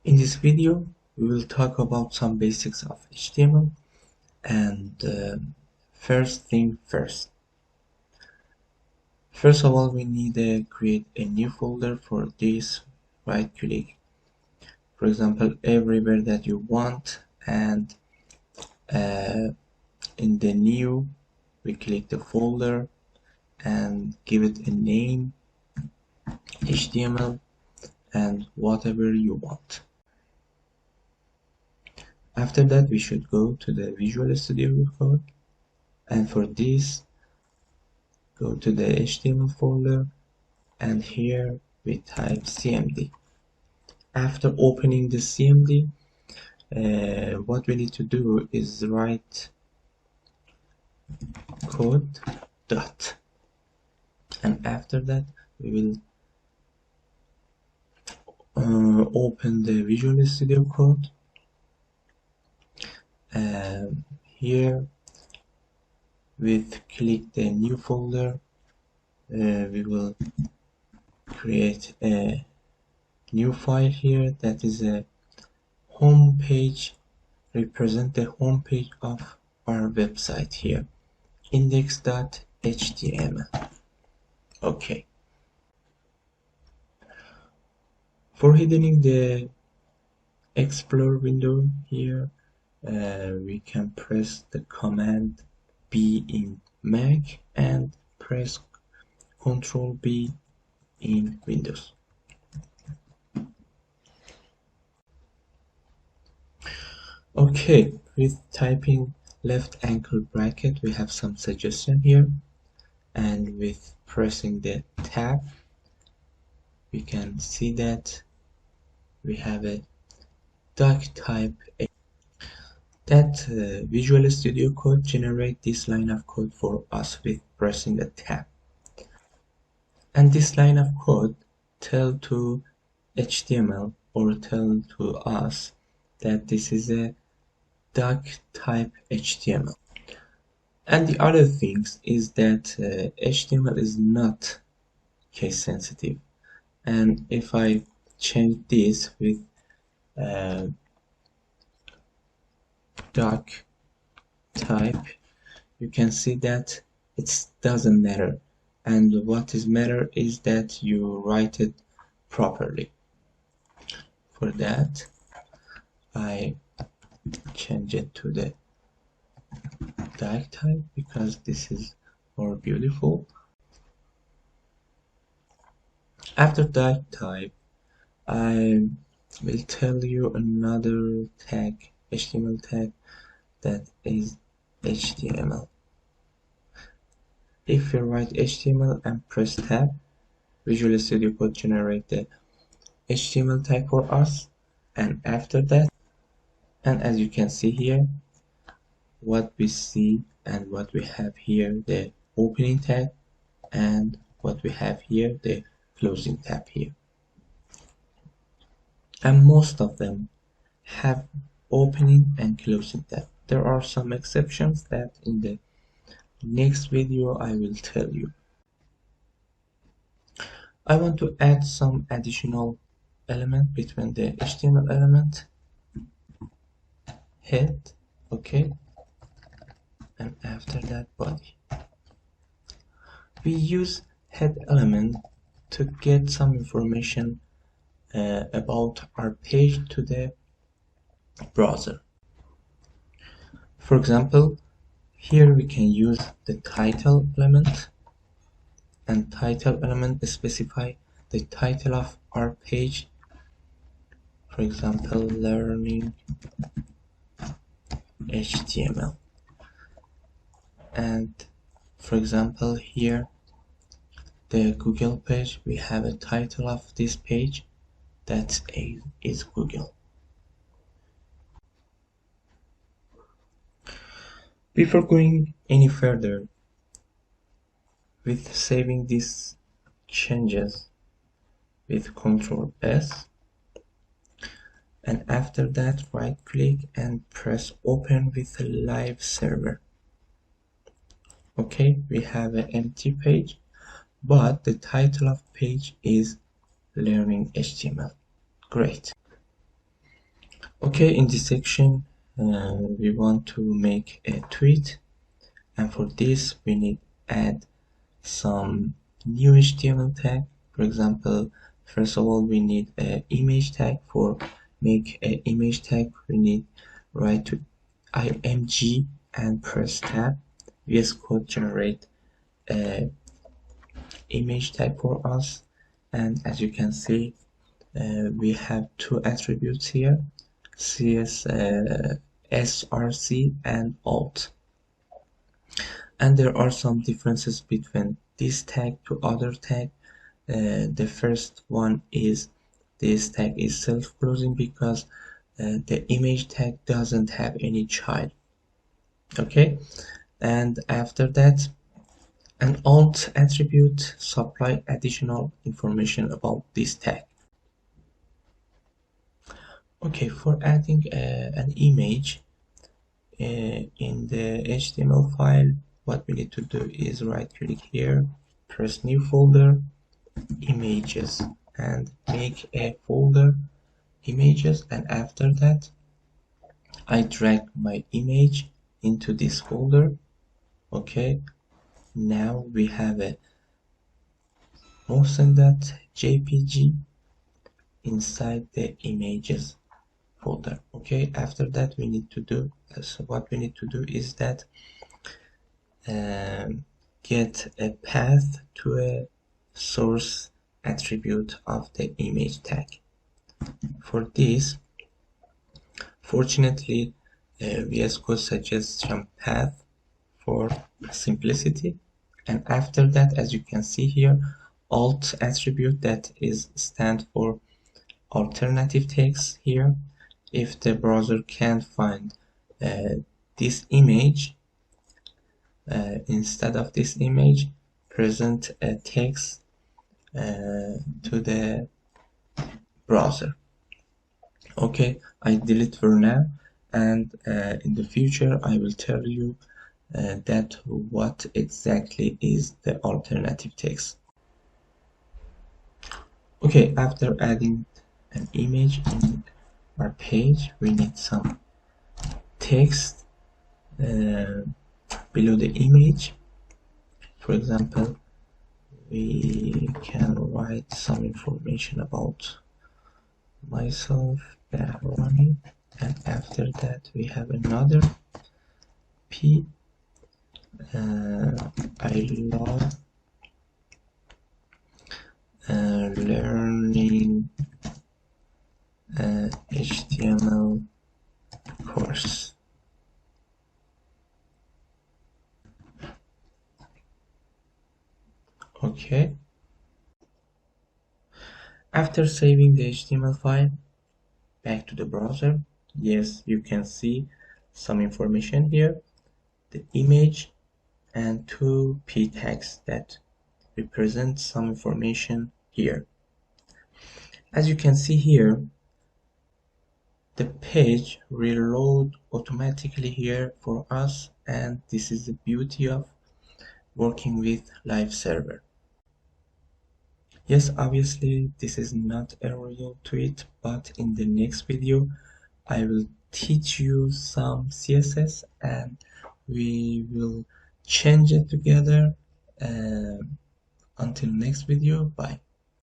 In this video, we will talk about some basics of HTML and first thing first. First of all, we need to create a new folder. For this, right click, for example, everywhere that you want, and in the new, we click the folder and give it a name, HTML, and whatever you want. After that, we should go to the Visual Studio Code, and for this, go to the HTML folder, and here we type CMD. After opening the CMD, what we need to do is write code dot, and after that we will open the Visual Studio Code. Here with click the new folder, we will create a new file here that is a home page, represent the home page of our website here, index.html. Okay. For hiding the Explorer window here, we can press the command B in Mac and press Ctrl B in Windows. Okay, with typing left angle bracket, we have some suggestion here, and with pressing the tab, we can see that we have a doc type. That Visual Studio Code generate this line of code for us with pressing the tab, and this line of code tell to HTML or tell to us that this is a doc type HTML. And the other things is that HTML is not case sensitive, and if I change this with doc type, you can see that it doesn't matter, and what is matter is that you write it properly. For that, I change it to the doc type because this is more beautiful. After doc type, I will tell you another tag, HTML tag, that is HTML. If you write HTML and press tab, Visual Studio Code generate the HTML tag for us, and after that, and as you can see here, what we see and what we have here, the opening tag, and what we have here, the closing tab here. And most of them have opening and closing tab. There are some exceptions that in the next video I will tell you. I want to add some additional element between the HTML element, head, okay, and after that body. We use head element to get some information about our page to the browser. For example, here we can use the title element, and title element specify the title of our page. For example, learning HTML. And for example, here the Google page, we have a title of this page that is Google. Before going any further with saving these changes with Ctrl S, and after that right click and press open with a live server. Okay, we have an empty page, but the title of page is learning HTML. Great. Okay, in this section, we want to make a tweet, and for this we need add some new HTML tag. For example, first of all, we need an image tag. For make an image tag, we need write to img and press tab. VS Code generate a image tag for us, and as you can see, we have two attributes here, src and alt, and there are some differences between this tag to other tag. The first one is this tag is self-closing because the image tag doesn't have any child. Okay, and after that, an alt attribute supply additional information about this tag. Okay, for adding an image in the HTML file, what we need to do is right click here, press new folder, images, and make a folder images, and after that I drag my image into this folder. Okay, now we have a motion.jpg inside the images folder. Okay, after that we need to do what we need to do is that get a path to a source attribute of the image tag. For this, fortunately, VS Code suggests some path for simplicity, and after that, as you can see here, alt attribute that is stand for alternative text here. If the browser can't find this image, instead of this image, present a text to the browser. Okay, I delete for now, and in the future I will tell you that what exactly is the alternative text. Okay, after adding an image in our page, we need some text below the image. For example, we can write some information about myself, Ronnie, and after that we have another P. I love learning HTML course. Okay. After saving the HTML file, back to the browser. Yes, you can see some information here, the image and two p tags that represent some information here. As you can see here, the page reload automatically here for us, and this is the beauty of working with live server. Yes, obviously this is not a real tweet, but in the next video I will teach you some CSS and we will change it together. Until next video, bye.